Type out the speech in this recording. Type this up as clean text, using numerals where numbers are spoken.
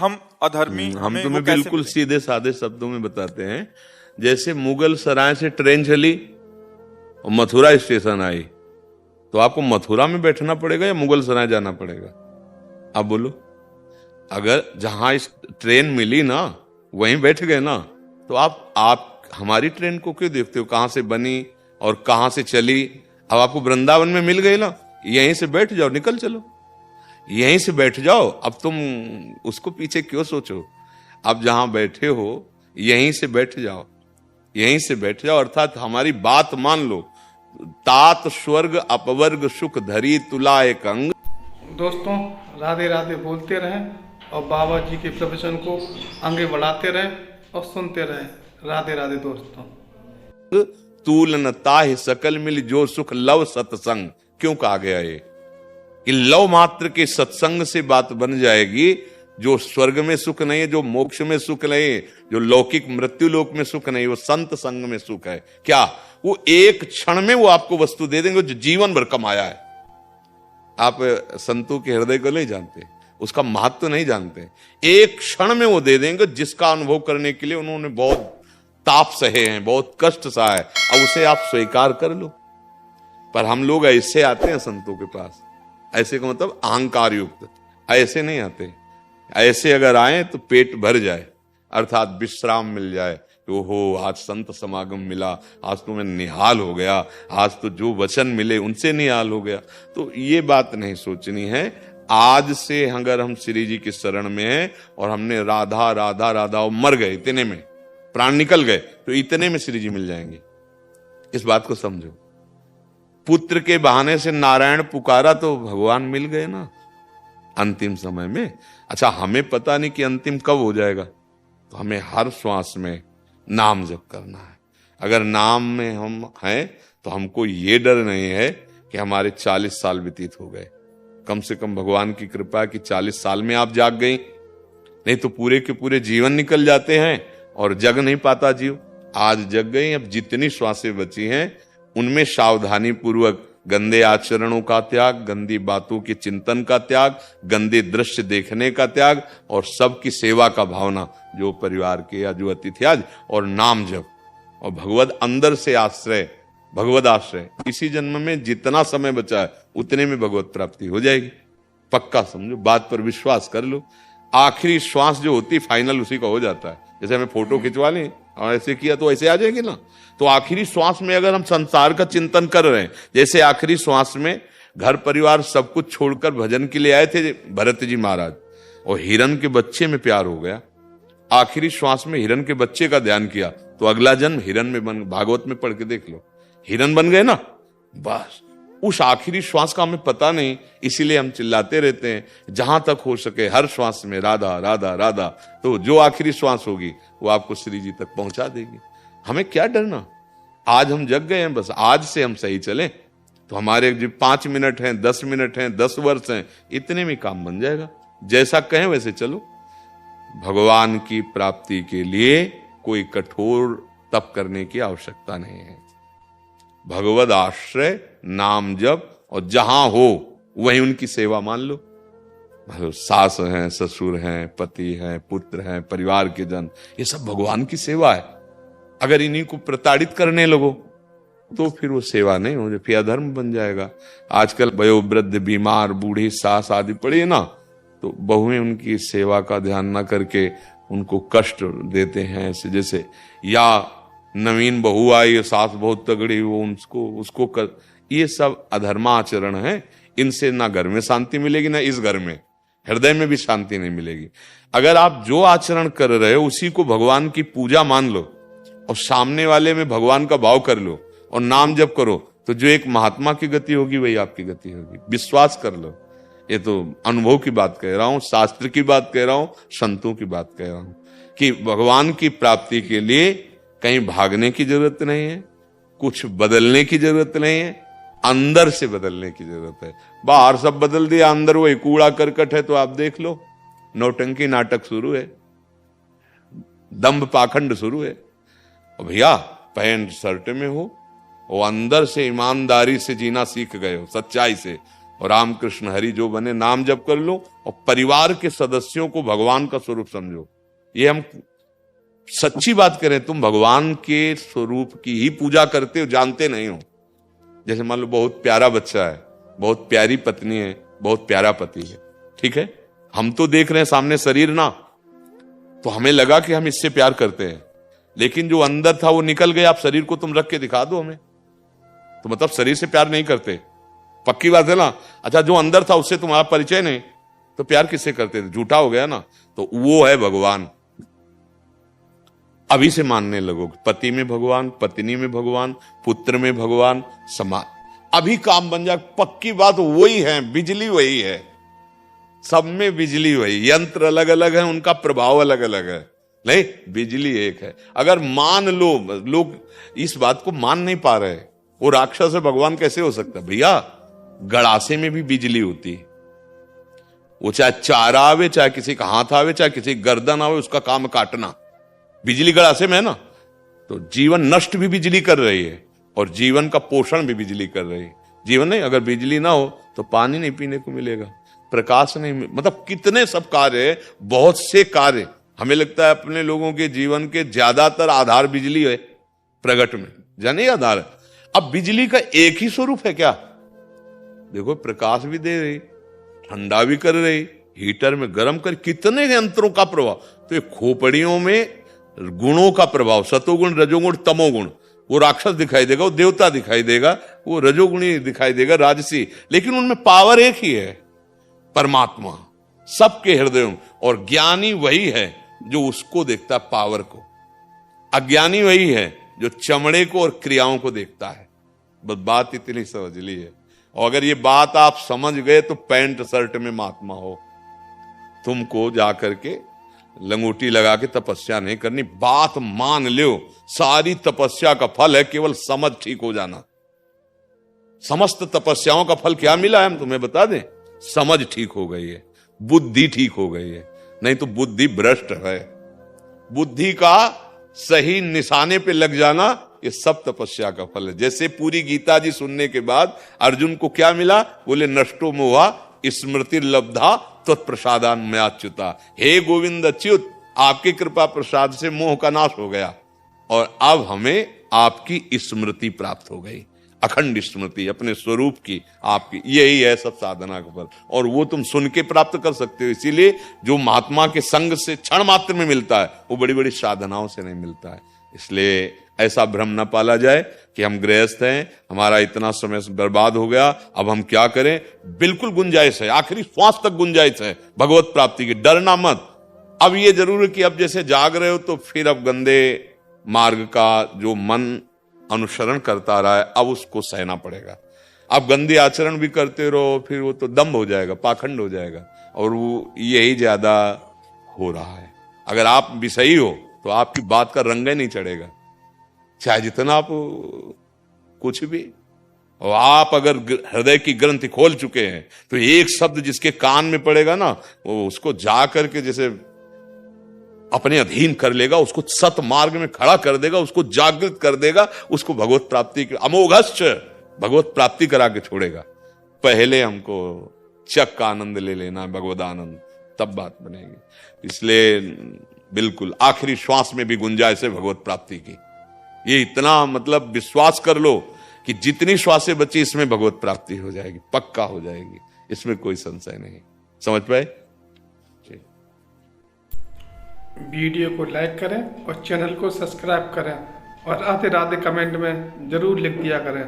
हम अधर्मी हम हमें तुम्हें वो कैसे बिल्कुल मिले? सीधे साधे शब्दों में बताते हैं। जैसे मुगल सराय से ट्रेन चली और मथुरा स्टेशन आई, तो आपको मथुरा में बैठना पड़ेगा या मुगल सराय जाना पड़ेगा? आप बोलो। अगर जहां इस ट्रेन मिली ना वहीं बैठ गए ना, तो आप हमारी ट्रेन को क्यों देखते हो, कहां से बनी और कहां से चली? अब आपको वृंदावन में मिल गई ना, यहीं से बैठ जाओ, निकल चलो, यहीं से बैठ जाओ। अब तुम उसको पीछे क्यों सोचो? अब जहां बैठे हो यहीं से बैठ जाओ, यहीं से बैठ जाओ। अर्थात हमारी बात मान लो। तात स्वर्ग अपवर्ग सुख धरी तुला एक अंग। दोस्तों, राधे राधे बोलते रहें और बाबा जी के प्रवचन को आगे बढ़ाते रहें और सुनते रहें। राधे राधे दोस्तों। तूल न ताहि सकल मिल जो सुख लव सत्संग। क्यों कहा गया ये कि लव मात्र के सत्संग से बात बन जाएगी? जो स्वर्ग में सुख नहीं है, जो मोक्ष में सुख नहीं है, जो लौकिक मृत्यु लोक में सुख नहीं, वो संत संग में सुख है। क्या वो एक क्षण में वो आपको वस्तु दे देंगे जो जीवन भर कमाया है? आप संतों के हृदय को नहीं जानते, उसका महत्व तो नहीं जानते। एक क्षण में वो दे देंगे जिसका अनुभव करने के लिए उन्होंने बहुत ताप सहे हैं, बहुत कष्ट सहा है। अब उसे आप स्वीकार कर लो। पर हम लोग ऐसे आते हैं संतों के पास, ऐसे का मतलब अहंकार युक्त, ऐसे नहीं आते। ऐसे अगर आए तो पेट भर जाए, अर्थात विश्राम मिल जाए। ओहो, आज संत समागम मिला, आज तो मैं निहाल हो गया, आज तो जो वचन मिले उनसे निहाल हो गया। तो ये बात नहीं सोचनी है। आज से अगर हम श्री जी की शरण में हैं और हमने राधा राधा राधा और मर गए, इतने में प्राण निकल गए, तो इतने में श्री जी मिल जाएंगे। इस बात को समझो। पुत्र के बहाने से नारायण पुकारा तो भगवान मिल गए ना अंतिम समय में। अच्छा, हमें पता नहीं कि अंतिम कब हो जाएगा, तो हमें हर श्वास में नाम जप करना है। अगर नाम में हम हैं तो हमको ये डर नहीं है कि हमारे 40 साल व्यतीत हो गए। कम से कम भगवान की कृपा कि 40 साल में आप जाग गई, नहीं तो पूरे के पूरे जीवन निकल जाते हैं और जग नहीं पाता जीव। आज जग गई, अब जितनी श्वासें बची हैं उनमें सावधानी पूर्वक गंदे आचरणों का त्याग, गंदी बातों के चिंतन का त्याग, गंदे दृश्य देखने का त्याग और सबकी सेवा का भावना, जो परिवार के या जो अतिथि आज, और नाम जप और भगवत अंदर से आश्रय, भगवत आश्रय। इसी जन्म में जितना समय बचा है उतने में भगवत प्राप्ति हो जाएगी। पक्का समझो, बात पर विश्वास कर लो। आखिरी श्वास जो होती फाइनल उसी का हो जाता है। जैसे हमें फोटो खिंचवा लें और ऐसे किया तो ऐसे आ जाएंगे ना। तो आखिरी श्वास में अगर हम संसार का चिंतन कर रहे हैं, जैसे आखिरी श्वास में घर परिवार सब कुछ छोड़कर भजन के लिए आए थे भरत जी महाराज, और हिरन के बच्चे में प्यार हो गया, आखिरी श्वास में हिरन के बच्चे का ध्यान किया, तो अगला जन्म हिरन में बन, भागवत में पढ़ के देख लो, हिरन बन गए ना। बस उस आखिरी श्वास का हमें पता नहीं, इसीलिए हम चिल्लाते रहते हैं जहां तक हो सके हर श्वास में राधा राधा राधा। तो जो आखिरी श्वास होगी वो आपको श्री जी तक पहुंचा देगी। हमें क्या डरना? आज हम जग गए हैं, बस आज से हम सही चलें तो हमारे जो 5 मिनट हैं, 10 मिनट हैं, 10 वर्ष हैं, इतने में काम बन जाएगा। जैसा कहें वैसे चलो। भगवान की प्राप्ति के लिए कोई कठोर तप करने की आवश्यकता नहीं है। भगवद आश्रय, नाम जप, और जहां हो वहीं उनकी सेवा मान लो। सास हैं, ससुर हैं, पति हैं, पुत्र हैं, परिवार के जन, ये सब भगवान की सेवा है। अगर इन्हीं को प्रताड़ित करने लगो तो फिर वो सेवा नहीं हो, फिर अधर्म बन जाएगा। आजकल वयोवृद्ध, बीमार, बूढ़ी सास आदि पड़ी है ना, तो बहुएं उनकी सेवा का ध्यान ना करके उनको कष्ट देते हैं। ऐसे जैसे या नवीन बहू आई, सास बहुत तगड़ी, वो उसको कर, ये सब अधर्माचरण है। इनसे ना घर में शांति मिलेगी, ना इस घर में, हृदय में भी शांति नहीं मिलेगी। अगर आप जो आचरण कर रहे हो उसी को भगवान की पूजा मान लो और सामने वाले में भगवान का भाव कर लो और नाम जप करो, तो जो एक महात्मा की गति होगी वही आपकी गति होगी। विश्वास कर लो। ये तो अनुभव की बात कह रहा हूं, शास्त्र की बात कह रहा हूं, संतों की बात कह रहा हूं कि भगवान की प्राप्ति के लिए कहीं भागने की जरूरत नहीं है, कुछ बदलने की जरूरत नहीं है, अंदर से बदलने की जरूरत है। बाहर सब बदल दिया, अंदर वही कूड़ा करकट है। तो आप देख लो, नौटंकी नाटक शुरू है, दंभ पाखंड शुरू है। और भैया पैंट शर्ट में हो और अंदर से ईमानदारी से जीना सीख गए हो, सच्चाई से, और राम कृष्ण हरि जो बने, नाम जप कर लो और परिवार के सदस्यों को भगवान का स्वरूप समझो। ये हम सच्ची बात करें, तुम भगवान के स्वरूप की ही पूजा करते हो, जानते नहीं हो। जैसे मान लो बहुत प्यारा बच्चा है, बहुत प्यारी पत्नी है, बहुत प्यारा पति है, ठीक है, हम तो देख रहे हैं सामने शरीर ना, तो हमें लगा कि हम इससे प्यार करते हैं, लेकिन जो अंदर था वो निकल गया। आप शरीर को तुम रख के दिखा दो हमें, तो मतलब शरीर से प्यार नहीं करते, पक्की बात है ना। अच्छा, जो अंदर था उससे तुम्हारा परिचय नहीं, तो प्यार किससे करते थे? झूठा हो गया ना। तो वो है भगवान। अभी से मानने लगो, पति में भगवान, पत्नी में भगवान, पुत्र में भगवान, समाज, अभी काम बन जाए। पक्की बात वही है, बिजली वही है, सब में बिजली वही, यंत्र अलग अलग है, उनका प्रभाव अलग अलग है, नहीं, बिजली एक है। अगर मान लो, लोग इस बात को मान नहीं पा रहे, वो राक्षस है भगवान कैसे हो सकता है? भैया गड़ासे में भी बिजली होती है, वो चाहे चारा आवे, चाहे किसी का हाथ आवे, चाहे किसी गर्दन आवे, उसका काम काटना, बिजली गड़ासे में है ना। तो जीवन नष्ट भी बिजली कर रही है और जीवन का पोषण भी बिजली कर रही है। जीवन नहीं, अगर बिजली ना हो तो पानी नहीं पीने को मिलेगा, प्रकाश नहीं, मतलब कितने सब कार्य, बहुत से कार्य। हमें लगता है अपने लोगों के जीवन के ज्यादातर आधार बिजली है, प्रगट में जाने आधार है। अब बिजली का एक ही स्वरूप है क्या? देखो, प्रकाश भी दे रही, ठंडा भी कर रही, हीटर में गर्म कर, कितने यंत्रों का प्रभाव। तो ये खोपड़ियों में गुणों का प्रभाव, सतोगुण, रजोगुण, तमोगुण, वो राक्षस दिखाई देगा, वो देवता दिखाई देगा, वो रजोगुणी दिखाई देगा, राजसी, लेकिन उनमें पावर एक ही है, परमात्मा सबके हृदयों में। और ज्ञानी वही है जो उसको देखता है, पावर को। अज्ञानी वही है जो चमड़े को और क्रियाओं को देखता है। बस बात इतनी समझ ली है, और अगर ये बात आप समझ गए तो पैंट शर्ट में महात्मा हो। तुमको जाकर के लंगोटी लगा के तपस्या नहीं करनी, बात मान लो। सारी तपस्या का फल है केवल समझ ठीक हो जाना। समस्त तपस्याओं का फल क्या मिला है, हम तुम्हें बता दें, समझ ठीक हो गई है, बुद्धि ठीक हो गई है। नहीं तो बुद्धि भ्रष्ट है। बुद्धि का सही निशाने पे लग जाना, ये सब तपस्या का फल है। जैसे पूरी गीता जी सुनने के बाद अर्जुन को क्या मिला? बोले नष्टो मोहा स्मृति लब्धा तत्प्रसादान मयाच्युता। हे गोविंद अच्युत, आपकी कृपा प्रसाद से मोह का नाश हो गया और अब हमें आपकी स्मृति प्राप्त हो गई, अखंड स्मृति अपने स्वरूप की, आपकी। यही है सब साधना का फल, और वो तुम सुन के प्राप्त कर सकते हो। इसीलिए जो महात्मा के संग से क्षण मात्र में मिलता है, वो बड़ी बड़ी साधनाओं से नहीं मिलता है। इसलिए ऐसा भ्रम न पाला जाए कि हम गृहस्थ हैं, हमारा इतना समय बर्बाद हो गया, अब हम क्या करें। बिल्कुल गुंजाइश है, आखिरी श्वास तक गुंजाइश है भगवत प्राप्ति की, डरना मत। अब ये जरूर है कि अब जैसे जाग रहे हो तो फिर अब गंदे मार्ग का जो मन अनुसरण करता रहा है, अब उसको सहना पड़ेगा। अब गंदे आचरण भी करते रहो, फिर वो तो दम्भ हो जाएगा, पाखंड हो जाएगा, और वो यही ज्यादा हो रहा है। अगर आप विषयी हो तो आपकी बात का रंग नहीं चढ़ेगा, चाहे जितना आप कुछ भी। और आप अगर हृदय की ग्रंथि खोल चुके हैं तो एक शब्द जिसके कान में पड़ेगा ना, वो उसको जा करके जैसे अपने अधीन कर लेगा, उसको सत मार्ग में खड़ा कर देगा, उसको जागृत कर देगा, उसको भगवत प्राप्ति की अमोघश्च भगवत प्राप्ति करा के छोड़ेगा। पहले हमको चक का आनंद ले लेना है, भगवद आनंद, तब बात बनेगी। इसलिए बिल्कुल आखिरी श्वास में भी गुंजाइश है भगवत प्राप्ति की। ये इतना मतलब विश्वास कर लो कि जितनी श्वासें बची इसमें भगवत प्राप्ति हो जाएगी, पक्का हो जाएगी, इसमें कोई संशय नहीं। समझ पाए? वीडियो को लाइक करें और चैनल को सब्सक्राइब करें, और राधे राधे कमेंट में जरूर लिख दिया करें।